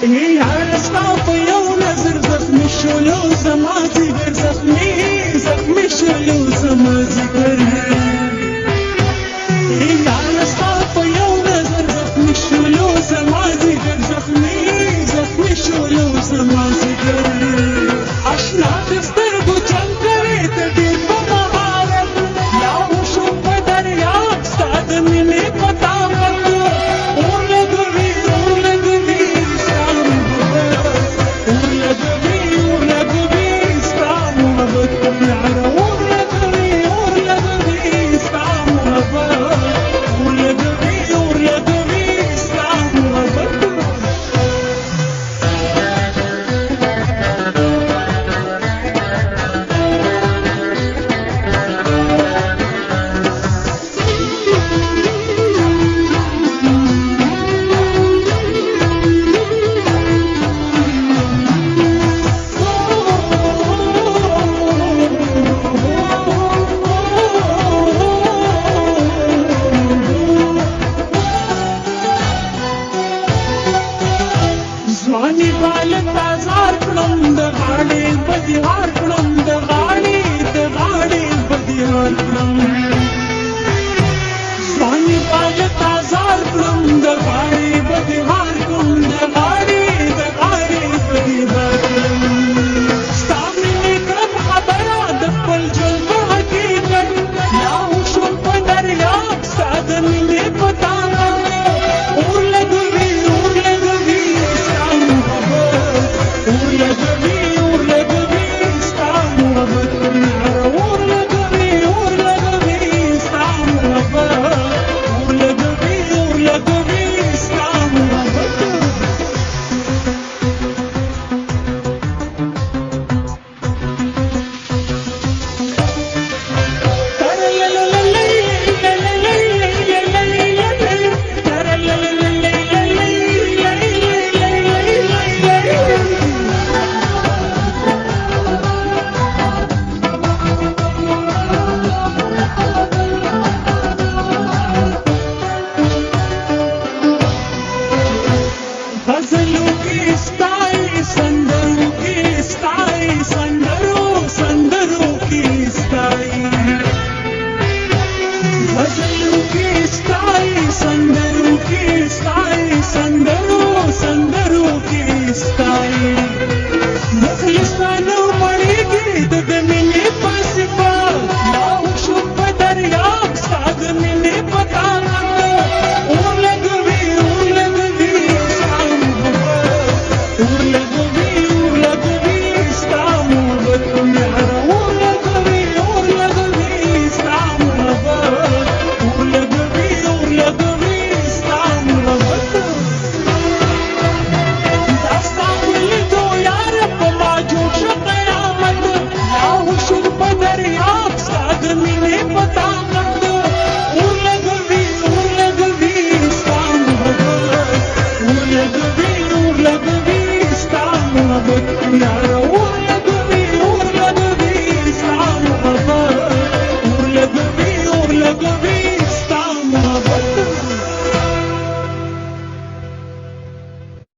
هي على سقاطي ونزر زخمي الشلوز ما زقر زخمي الشلوز ما زقر هي على سقاطي ونزر زخمي الشلوز ما زقر زخمي الشلوز ما زقر عشنا تصدر وجنكري تدير بمهارة لا وشوف دريا استعد مني قطعك زماني بالت بازار كلم دغالي بديار كلم دغالي بديار كلم زماني بالت بازار كلم دغالي بديار كلم دغالي بديار كلم استعملني كم خبرة دبل جلب حقيقة لا وشوف دريا استعدني قطعك غزلوك يستعي سند